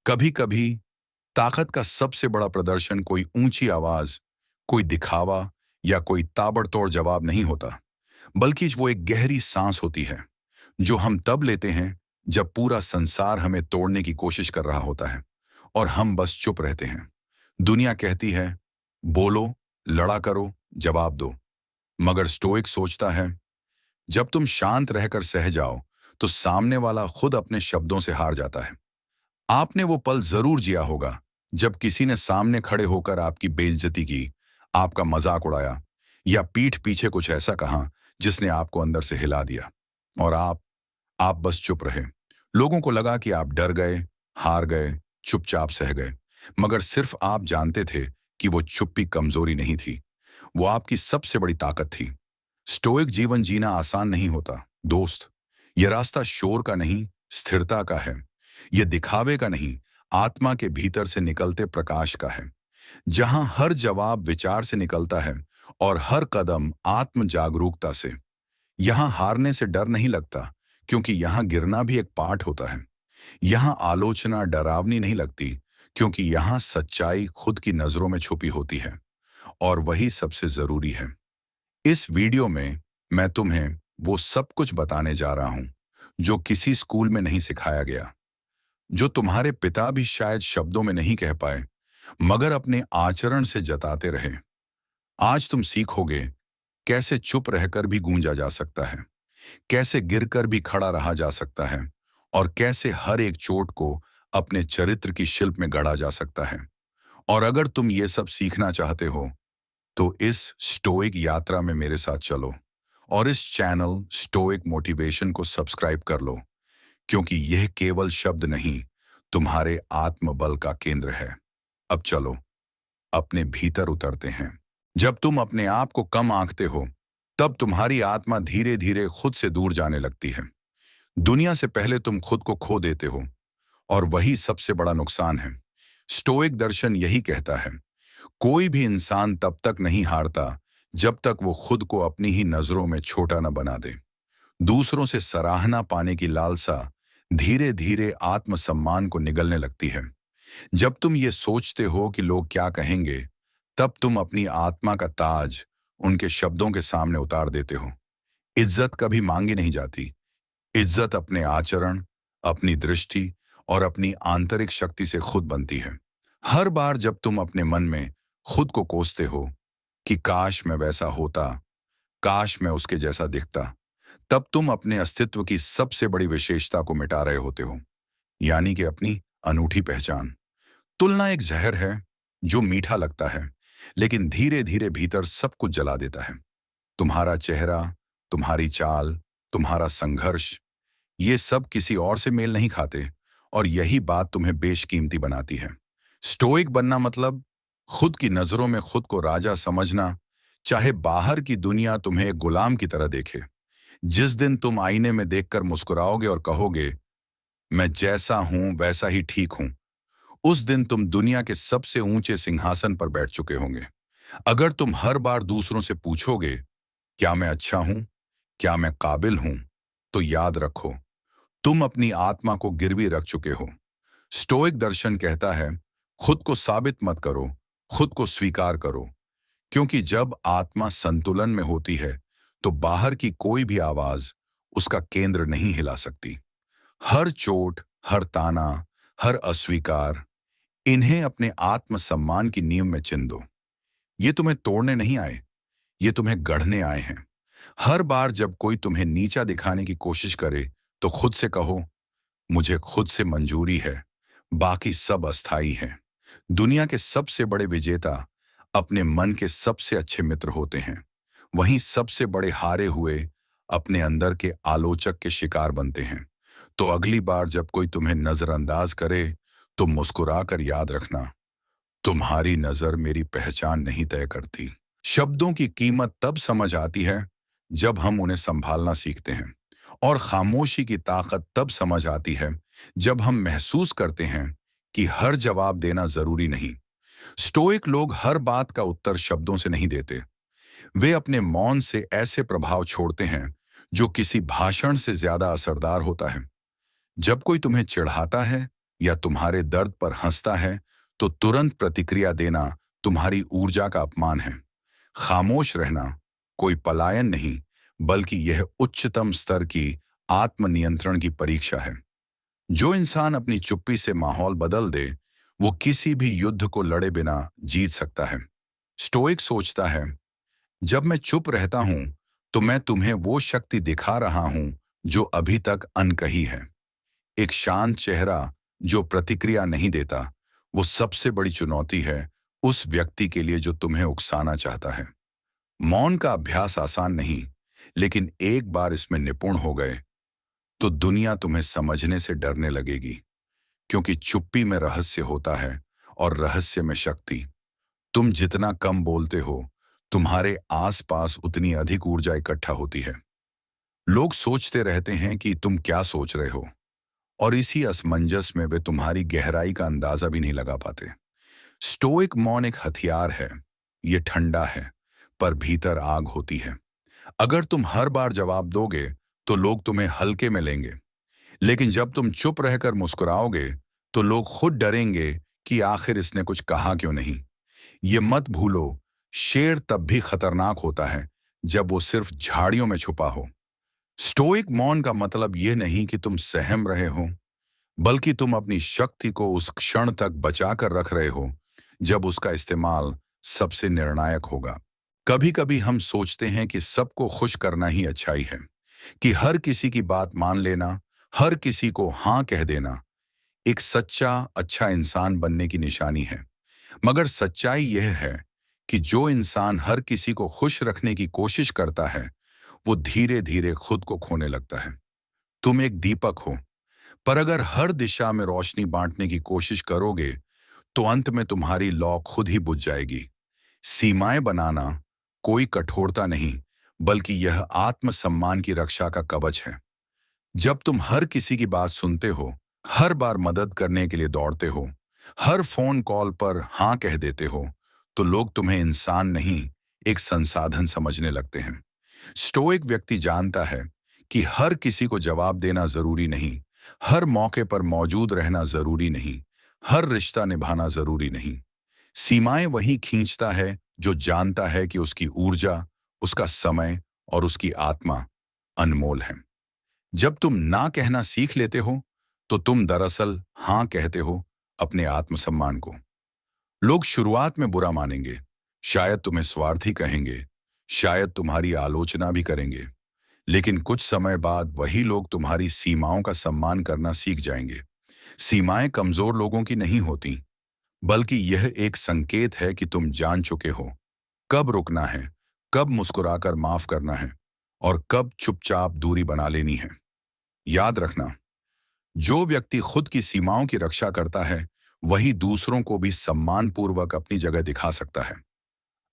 कभी कभी ताकत का सबसे बड़ा प्रदर्शन कोई ऊंची आवाज, कोई दिखावा या कोई ताबड़तोड़ जवाब नहीं होता, बल्कि वो एक गहरी सांस होती है जो हम तब लेते हैं जब पूरा संसार हमें तोड़ने की कोशिश कर रहा होता है और हम बस चुप रहते हैं। दुनिया कहती है, बोलो, लड़ा करो, जवाब दो। मगर स्टोइक सोचता है, जब तुम शांत रहकर सह जाओ तो सामने वाला खुद अपने शब्दों से हार जाता है। आपने वो पल जरूर जिया होगा जब किसी ने सामने खड़े होकर आपकी बेइज्जती की, आपका मजाक उड़ाया या पीठ पीछे कुछ ऐसा कहा जिसने आपको अंदर से हिला दिया, और आप बस चुप रहे। लोगों को लगा कि आप डर गए, हार गए, चुपचाप सह गए। मगर सिर्फ आप जानते थे कि वो चुप्पी कमजोरी नहीं थी, वो आपकी सबसे बड़ी ताकत थी। स्टोइक जीवन जीना आसान नहीं होता दोस्त। यह रास्ता शोर का नहीं, स्थिरता का है। यह दिखावे का नहीं, आत्मा के भीतर से निकलते प्रकाश का है, जहां हर जवाब विचार से निकलता है और हर कदम आत्म जागरूकता से। यहां हारने से डर नहीं लगता, क्योंकि यहां गिरना भी एक पाठ होता है। यहां आलोचना डरावनी नहीं लगती, क्योंकि यहां सच्चाई खुद की नजरों में छुपी होती है, और वही सबसे जरूरी है। इस वीडियो में मैं तुम्हें वो सब कुछ बताने जा रहा हूं जो किसी स्कूल में नहीं सिखाया गया, जो तुम्हारे पिता भी शायद शब्दों में नहीं कह पाए मगर अपने आचरण से जताते रहे। आज तुम सीखोगे कैसे चुप रहकर भी गूंजा जा सकता है, कैसे गिरकर भी खड़ा रहा जा सकता है, और कैसे हर एक चोट को अपने चरित्र की शिल्प में गढ़ा जा सकता है। और अगर तुम ये सब सीखना चाहते हो तो इस स्टोइक यात्रा में मेरे साथ चलो, और इस चैनल स्टोइक मोटिवेशन को सब्सक्राइब कर लो, क्योंकि यह केवल शब्द नहीं, तुम्हारे आत्मबल का केंद्र है। अब चलो अपने भीतर उतरते हैं। जब तुम अपने आप को कम आंकते हो, तब तुम्हारी आत्मा धीरे धीरे खुद से दूर जाने लगती है। दुनिया से पहले तुम खुद को खो देते हो, और वही सबसे बड़ा नुकसान है। स्टोइक दर्शन यही कहता है, कोई भी इंसान तब तक नहीं हारता जब तक वो खुद को अपनी ही नजरों में छोटा न बना दे। दूसरों से सराहना पाने की लालसा धीरे धीरे आत्मसम्मान को निगलने लगती है। जब तुम ये सोचते हो कि लोग क्या कहेंगे, तब तुम अपनी आत्मा का ताज उनके शब्दों के सामने उतार देते हो। इज्जत कभी मांगी नहीं जाती। इज्जत अपने आचरण, अपनी दृष्टि और अपनी आंतरिक शक्ति से खुद बनती है। हर बार जब तुम अपने मन में खुद को कोसते हो कि काश मैं वैसा होता, काश मैं उसके जैसा दिखता, तब तुम अपने अस्तित्व की सबसे बड़ी विशेषता को मिटा रहे होते हो, यानी कि अपनी अनूठी पहचान। तुलना एक जहर है जो मीठा लगता है, लेकिन धीरे धीरे भीतर सब कुछ जला देता है। तुम्हारा चेहरा, तुम्हारी चाल, तुम्हारा संघर्ष, ये सब किसी और से मेल नहीं खाते, और यही बात तुम्हें बेशकीमती बनाती है। स्टोइक बनना मतलब खुद की नजरों में खुद को राजा समझना, चाहे बाहर की दुनिया तुम्हें एक गुलाम की तरह देखे। जिस दिन तुम आईने में देखकर मुस्कुराओगे और कहोगे, मैं जैसा हूं वैसा ही ठीक हूं, उस दिन तुम दुनिया के सबसे ऊंचे सिंहासन पर बैठ चुके होंगे। अगर तुम हर बार दूसरों से पूछोगे, क्या मैं अच्छा हूं, क्या मैं काबिल हूं, तो याद रखो, तुम अपनी आत्मा को गिरवी रख चुके हो। स्टोइक दर्शन कहता है, खुद को साबित मत करो, खुद को स्वीकार करो, क्योंकि जब आत्मा संतुलन में होती है तो बाहर की कोई भी आवाज उसका केंद्र नहीं हिला सकती। हर चोट, हर ताना, हर अस्वीकार, इन्हें अपने आत्मसम्मान की नींव में चिन दो। ये तुम्हें तोड़ने नहीं आए, ये तुम्हें गढ़ने आए हैं। हर बार जब कोई तुम्हें नीचा दिखाने की कोशिश करे, तो खुद से कहो, मुझे खुद से मंजूरी है, बाकी सब अस्थाई हैं। दुनिया के सबसे बड़े विजेता अपने मन के सबसे अच्छे मित्र होते हैं। वहीं सबसे बड़े हारे हुए अपने अंदर के आलोचक के शिकार बनते हैं। तो अगली बार जब कोई तुम्हें नजरअंदाज करे, तो मुस्कुराकर याद रखना, तुम्हारी नजर मेरी पहचान नहीं तय करती। शब्दों की कीमत तब समझ आती है जब हम उन्हें संभालना सीखते हैं, और खामोशी की ताकत तब समझ आती है जब हम महसूस करते हैं कि हर जवाब देना जरूरी नहीं। स्टोइक लोग हर बात का उत्तर शब्दों से नहीं देते। वे अपने मौन से ऐसे प्रभाव छोड़ते हैं जो किसी भाषण से ज्यादा असरदार होता है। जब कोई तुम्हें चिढ़ाता है, या तुम्हारे दर्द पर हंसता है तो तुरंत प्रतिक्रिया देना तुम्हारी ऊर्जा का अपमान है। खामोश रहना कोई पलायन नहीं, बल्कि यह उच्चतम स्तर की आत्मनियंत्रण की परीक्षा है। जो इंसान अपनी चुप्पी से माहौल बदल दे, वो किसी भी युद्ध को लड़े बिना जीत सकता है। स्टोइक सोचता है, जब मैं चुप रहता हूं तो मैं तुम्हें वो शक्ति दिखा रहा हूं जो अभी तक अनकही है। एक शांत चेहरा जो प्रतिक्रिया नहीं देता, वो सबसे बड़ी चुनौती है उस व्यक्ति के लिए जो तुम्हें उकसाना चाहता है। मौन का अभ्यास आसान नहीं, लेकिन एक बार इसमें निपुण हो गए तो दुनिया तुम्हें समझने से डरने लगेगी, क्योंकि चुप्पी में रहस्य होता है और रहस्य में शक्ति। तुम जितना कम बोलते हो, तुम्हारे आसपास उतनी अधिक ऊर्जा इकट्ठा होती है। लोग सोचते रहते हैं कि तुम क्या सोच रहे हो, और इसी असमंजस में वे तुम्हारी गहराई का अंदाजा भी नहीं लगा पाते। स्टोइक मौन एक हथियार है। ये ठंडा है, पर भीतर आग होती है। अगर तुम हर बार जवाब दोगे तो लोग तुम्हें हल्के में लेंगे, लेकिन जब तुम चुप रहकर मुस्कुराओगे तो लोग खुद डरेंगे कि आखिर इसने कुछ कहा क्यों नहीं। ये मत भूलो, शेर तब भी खतरनाक होता है जब वो सिर्फ झाड़ियों में छुपा हो। स्टोइक मौन का मतलब ये नहीं कि तुम सहम रहे हो, बल्कि तुम अपनी शक्ति को उस क्षण तक बचा कर रख रहे हो जब उसका इस्तेमाल सबसे निर्णायक होगा। कभी कभी हम सोचते हैं कि सबको खुश करना ही अच्छाई है, कि हर किसी की बात मान लेना, हर किसी को हाँ कह देना एक सच्चा अच्छा इंसान बनने की निशानी है। मगर सच्चाई यह है कि जो इंसान हर किसी को खुश रखने की कोशिश करता है, वो धीरे धीरे खुद को खोने लगता है। तुम एक दीपक हो, पर अगर हर दिशा में रोशनी बांटने की कोशिश करोगे तो अंत में तुम्हारी लौ खुद ही बुझ जाएगी। सीमाएं बनाना कोई कठोरता नहीं, बल्कि यह आत्मसम्मान की रक्षा का कवच है। जब तुम हर किसी की बात सुनते हो, हर बार मदद करने के लिए दौड़ते हो, हर फोन कॉल पर हाँ कह देते हो, तो लोग तुम्हें इंसान नहीं, एक संसाधन समझने लगते हैं। स्टोइक व्यक्ति जानता है कि हर किसी को जवाब देना जरूरी नहीं, हर मौके पर मौजूद रहना जरूरी नहीं, हर रिश्ता निभाना जरूरी नहीं। सीमाएं वही खींचता है जो जानता है कि उसकी ऊर्जा, उसका समय और उसकी आत्मा अनमोल है। जब तुम ना कहना सीख लेते हो तो तुम दरअसल हाँ कहते हो अपने आत्मसम्मान को। लोग शुरुआत में बुरा मानेंगे, शायद तुम्हें स्वार्थी कहेंगे, शायद तुम्हारी आलोचना भी करेंगे, लेकिन कुछ समय बाद वही लोग तुम्हारी सीमाओं का सम्मान करना सीख जाएंगे। सीमाएं कमजोर लोगों की नहीं होती, बल्कि यह एक संकेत है कि तुम जान चुके हो कब रुकना है, कब मुस्कुराकर माफ करना है और कब चुपचाप दूरी बना लेनी है। याद रखना, जो व्यक्ति खुद की सीमाओं की रक्षा करता है, वही दूसरों को भी सम्मानपूर्वक अपनी जगह दिखा सकता है।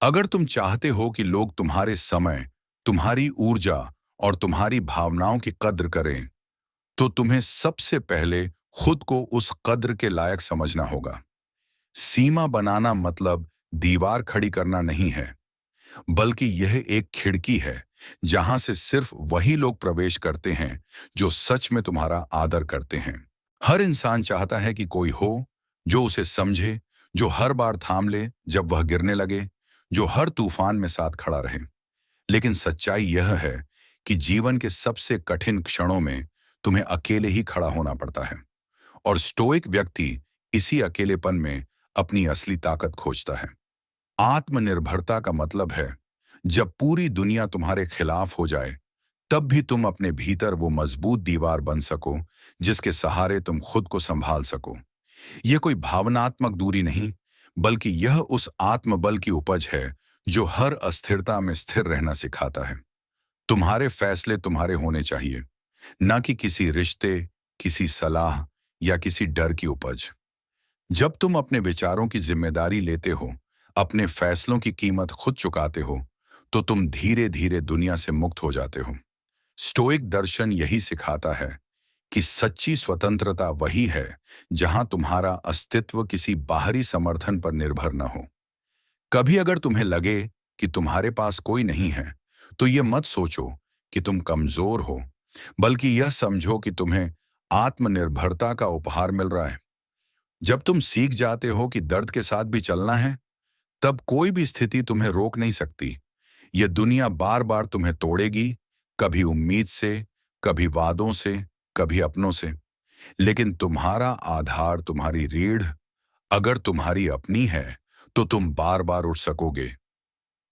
अगर तुम चाहते हो कि लोग तुम्हारे समय, तुम्हारी ऊर्जा और तुम्हारी भावनाओं की कद्र करें, तो तुम्हें सबसे पहले खुद को उस कद्र के लायक समझना होगा। सीमा बनाना मतलब दीवार खड़ी करना नहीं है, बल्कि यह एक खिड़की है जहां से सिर्फ वही लोग प्रवेश करते हैं जो सच में तुम्हारा आदर करते हैं। हर इंसान चाहता है कि कोई हो जो उसे समझे, जो हर बार थाम ले जब वह गिरने लगे, जो हर तूफान में साथ खड़ा रहे। लेकिन सच्चाई यह है कि जीवन के सबसे कठिन क्षणों में तुम्हें अकेले ही खड़ा होना पड़ता है, और स्टोइक व्यक्ति इसी अकेलेपन में अपनी असली ताकत खोजता है। आत्मनिर्भरता का मतलब है जब पूरी दुनिया तुम्हारे खिलाफ हो जाए, तब भी तुम अपने भीतर वो मजबूत दीवार बन सको जिसके सहारे तुम खुद को संभाल सको। यह कोई भावनात्मक दूरी नहीं, बल्कि यह उस आत्मबल की उपज है जो हर अस्थिरता में स्थिर रहना सिखाता है। तुम्हारे फैसले तुम्हारे होने चाहिए, न कि किसी रिश्ते, किसी सलाह या किसी डर की उपज। जब तुम अपने विचारों की जिम्मेदारी लेते हो, अपने फैसलों की कीमत खुद चुकाते हो, तो तुम धीरे धीरे दुनिया से मुक्त हो जाते हो। स्टोइक दर्शन यही सिखाता है कि सच्ची स्वतंत्रता वही है जहां तुम्हारा अस्तित्व किसी बाहरी समर्थन पर निर्भर न हो। कभी अगर तुम्हें लगे कि तुम्हारे पास कोई नहीं है, तो यह मत सोचो कि तुम कमजोर हो, बल्कि यह समझो कि तुम्हें आत्मनिर्भरता का उपहार मिल रहा है। जब तुम सीख जाते हो कि दर्द के साथ भी चलना है, तब कोई भी स्थिति तुम्हें रोक नहीं सकती। यह दुनिया बार बार तुम्हें तोड़ेगी, कभी उम्मीद से, कभी वादों से, कभी अपनों से। लेकिन तुम्हारा आधार, तुम्हारी रीढ़ अगर तुम्हारी अपनी है, तो तुम बार बार उठ सकोगे।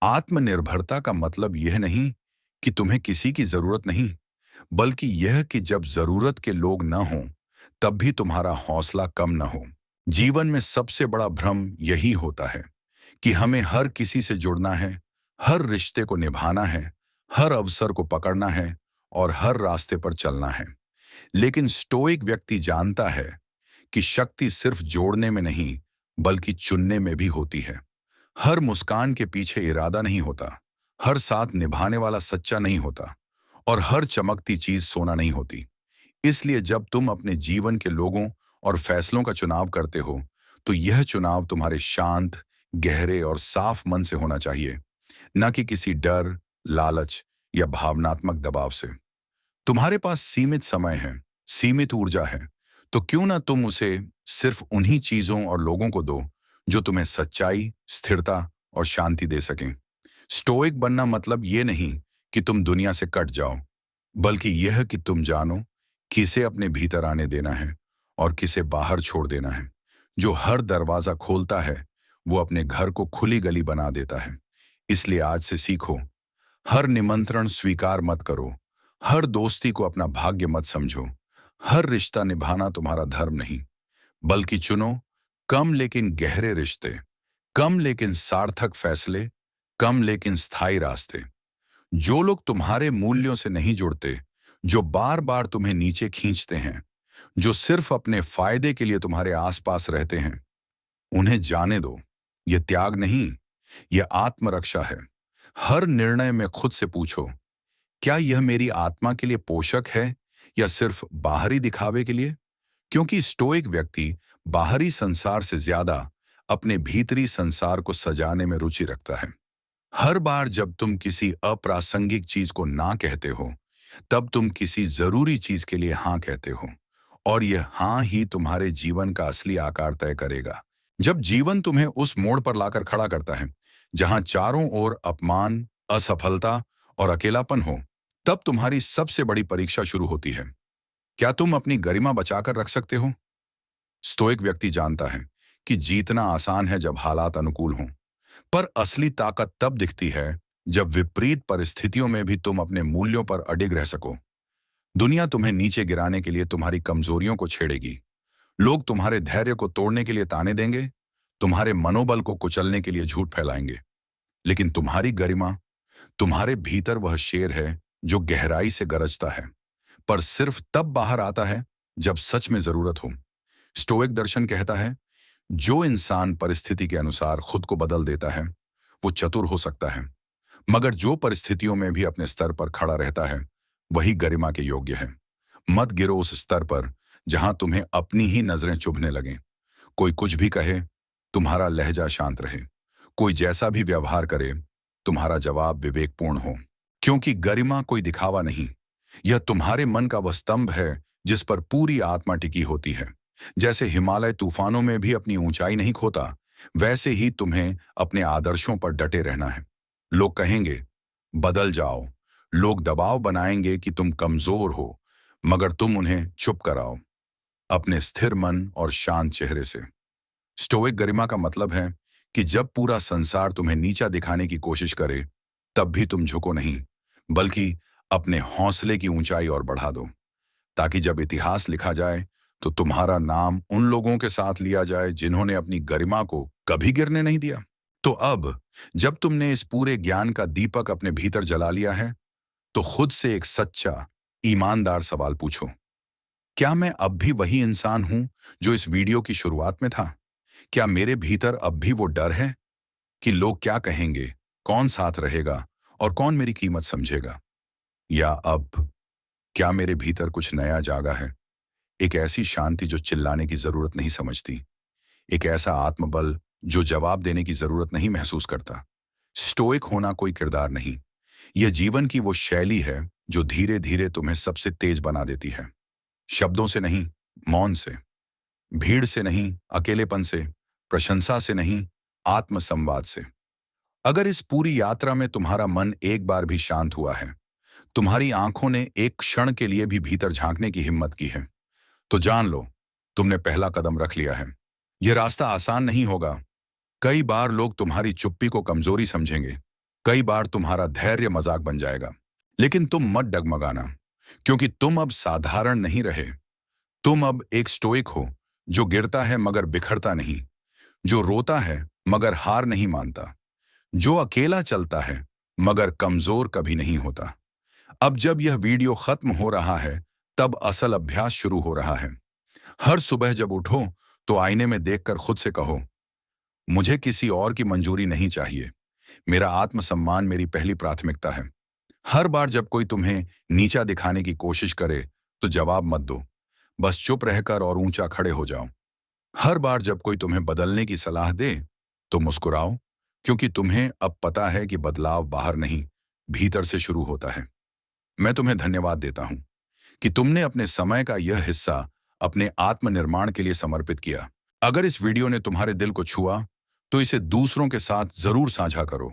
आत्मनिर्भरता का मतलब यह नहीं कि तुम्हें किसी की जरूरत नहीं, बल्कि यह कि जब जरूरत के लोग न हों, तब भी तुम्हारा हौसला कम न हो। जीवन में सबसे बड़ा भ्रम यही होता है कि हमें हर किसी से जुड़ना है, हर रिश्ते को निभाना है, हर अवसर को पकड़ना है और हर रास्ते पर चलना है। लेकिन स्टोइक व्यक्ति जानता है कि शक्ति सिर्फ जोड़ने में नहीं, बल्कि चुनने में भी होती है। हर मुस्कान के पीछे इरादा नहीं होता, हर साथ निभाने वाला सच्चा नहीं होता और हर चमकती चीज सोना नहीं होती। इसलिए जब तुम अपने जीवन के लोगों और फैसलों का चुनाव करते हो, तो यह चुनाव तुम्हारे शांत, गहरे और साफ मन से होना चाहिए, न कि किसी डर, लालच या भावनात्मक दबाव से। तुम्हारे पास सीमित समय है, सीमित ऊर्जा है, तो क्यों ना तुम उसे सिर्फ उन्हीं चीजों और लोगों को दो जो तुम्हें सच्चाई, स्थिरता और शांति दे सकें। स्टोइक बनना मतलब ये नहीं कि तुम दुनिया से कट जाओ, बल्कि यह कि तुम जानो किसे अपने भीतर आने देना है और किसे बाहर छोड़ देना है। जो हर दरवाजा खोलता है, वो अपने घर को खुली गली बना देता है। इसलिए आज से सीखो, हर निमंत्रण स्वीकार मत करो, हर दोस्ती को अपना भाग्य मत समझो, हर रिश्ता निभाना तुम्हारा धर्म नहीं, बल्कि चुनो कम लेकिन गहरे रिश्ते, कम लेकिन सार्थक फैसले, कम लेकिन स्थायी रास्ते। जो लोग तुम्हारे मूल्यों से नहीं जुड़ते, जो बार बार तुम्हें नीचे खींचते हैं, जो सिर्फ अपने फायदे के लिए तुम्हारे आसपास रहते हैं, उन्हें जाने दो। यह त्याग नहीं, यह आत्मरक्षा है। हर निर्णय में खुद से पूछो, क्या यह मेरी आत्मा के लिए पोषक है या सिर्फ बाहरी दिखावे के लिए? क्योंकि स्टोइक व्यक्ति बाहरी संसार से ज्यादा अपने भीतरी संसार को सजाने में रुचि रखता है। हर बार जब तुम किसी अप्रासंगिक चीज को ना कहते हो, तब तुम किसी जरूरी चीज के लिए हाँ कहते हो, और यह हाँ ही तुम्हारे जीवन का असली आकार तय करेगा। जब जीवन तुम्हें उस मोड़ पर लाकर खड़ा करता है जहां चारों ओर अपमान, असफलता और अकेलापन हो, तब तुम्हारी सबसे बड़ी परीक्षा शुरू होती है। क्या तुम अपनी गरिमा बचाकर रख सकते हो? स्टोइक व्यक्ति जानता है कि जीतना आसान है जब हालात अनुकूल हों, पर असली ताकत तब दिखती है जब विपरीत परिस्थितियों में भी तुम अपने मूल्यों पर अडिग रह सको। दुनिया तुम्हें नीचे गिराने के लिए तुम्हारी कमजोरियों को छेड़ेगी, लोग तुम्हारे धैर्य को तोड़ने के लिए ताने देंगे, तुम्हारे मनोबल को कुचलने के लिए झूठ फैलाएंगे। लेकिन तुम्हारी गरिमा, तुम्हारे भीतर वह शेर है जो गहराई से गरजता है, पर सिर्फ तब बाहर आता है जब सच में जरूरत हो। स्टोइक दर्शन कहता है, जो इंसान परिस्थिति के अनुसार खुद को बदल देता है, वो चतुर हो सकता है, मगर जो परिस्थितियों में भी अपने स्तर पर खड़ा रहता है, वही गरिमा के योग्य है। मत गिरो उस स्तर पर जहां तुम्हें अपनी ही नजरें चुभने लगें। कोई कुछ भी कहे, तुम्हारा लहजा शांत रहे। कोई जैसा भी व्यवहार करे, तुम्हारा जवाब विवेकपूर्ण हो। क्योंकि गरिमा कोई दिखावा नहीं, यह तुम्हारे मन का वह स्तंभ है जिस पर पूरी आत्मा टिकी होती है। जैसे हिमालय तूफानों में भी अपनी ऊंचाई नहीं खोता, वैसे ही तुम्हें अपने आदर्शों पर डटे रहना है। लोग कहेंगे बदल जाओ, लोग दबाव बनाएंगे कि तुम कमजोर हो, मगर तुम उन्हें चुप कराओ अपने स्थिर मन और शांत चेहरे से। स्टोइक गरिमा का मतलब है कि जब पूरा संसार तुम्हें नीचा दिखाने की कोशिश करे, तब भी तुम झुको नहीं, बल्कि अपने हौसले की ऊंचाई और बढ़ा दो, ताकि जब इतिहास लिखा जाए तो तुम्हारा नाम उन लोगों के साथ लिया जाए जिन्होंने अपनी गरिमा को कभी गिरने नहीं दिया। तो अब जब तुमने इस पूरे ज्ञान का दीपक अपने भीतर जला लिया है, तो खुद से एक सच्चा, ईमानदार सवाल पूछो, क्या मैं अब भी वही इंसान हूं जो इस वीडियो की शुरुआत में था? क्या मेरे भीतर अब भी वो डर है कि लोग क्या कहेंगे, कौन साथ रहेगा और कौन मेरी कीमत समझेगा? या अब क्या मेरे भीतर कुछ नया जागा है, एक ऐसी शांति जो चिल्लाने की जरूरत नहीं समझती, एक ऐसा आत्मबल जो जवाब देने की जरूरत नहीं महसूस करता? स्टोइक होना कोई किरदार नहीं, यह जीवन की वो शैली है जो धीरे धीरे तुम्हें सबसे तेज बना देती है। शब्दों से नहीं, मौन से। भीड़ से नहीं, अकेलेपन से, प्रशंसा से नहीं, आत्मसंवाद से। अगर इस पूरी यात्रा में तुम्हारा मन एक बार भी शांत हुआ है, तुम्हारी आंखों ने एक क्षण के लिए भी भीतर झांकने की हिम्मत की है, तो जान लो, तुमने पहला कदम रख लिया है। यह रास्ता आसान नहीं होगा। कई बार लोग तुम्हारी चुप्पी को कमजोरी समझेंगे, कई बार तुम्हारा धैर्य मजाक बन जाएगा। लेकिन तुम मत डगमगाना, क्योंकि तुम अब साधारण नहीं रहे। तुम अब एक स्टोइक हो, जो गिरता है मगर बिखरता नहीं, जो रोता है मगर हार नहीं मानता, जो अकेला चलता है मगर कमजोर कभी नहीं होता। अब जब यह वीडियो खत्म हो रहा है, तब असल अभ्यास शुरू हो रहा है। हर सुबह जब उठो, तो आईने में देखकर खुद से कहो, मुझे किसी और की मंजूरी नहीं चाहिए। मेरा आत्मसम्मान मेरी पहली प्राथमिकता है। हर बार जब कोई तुम्हें नीचा दिखाने की कोशिश करे, तो जवाब मत दो, बस चुप रहकर और ऊंचा खड़े हो जाओ। हर बार जब कोई तुम्हें बदलने की सलाह दे, तो मुस्कुराओ, क्योंकि तुम्हें अब पता है कि बदलाव बाहर नहीं, भीतर से शुरू होता है। मैं तुम्हें धन्यवाद देता हूं कि तुमने अपने समय का यह हिस्सा अपने आत्मनिर्माण के लिए समर्पित किया। अगर इस वीडियो ने तुम्हारे दिल को छुआ, तो इसे दूसरों के साथ जरूर साझा करो,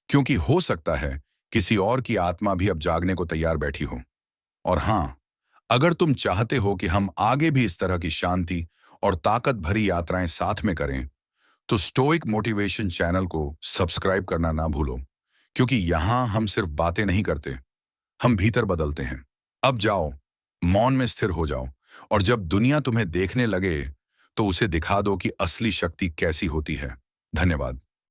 क्योंकि हो सकता है किसी और की आत्मा भी अब जागने को तैयार बैठी हो। और हाँ, अगर तुम चाहते हो कि हम आगे भी इस तरह की शांति और ताकत भरी यात्राएं साथ में करें, तो स्टोइक मोटिवेशन चैनल को सब्सक्राइब करना ना भूलो, क्योंकि यहां हम सिर्फ बातें नहीं करते, हम भीतर बदलते हैं। अब जाओ, मौन में स्थिर हो जाओ, और जब दुनिया तुम्हें देखने लगे, तो उसे दिखा दो कि असली शक्ति कैसी होती है। धन्यवाद।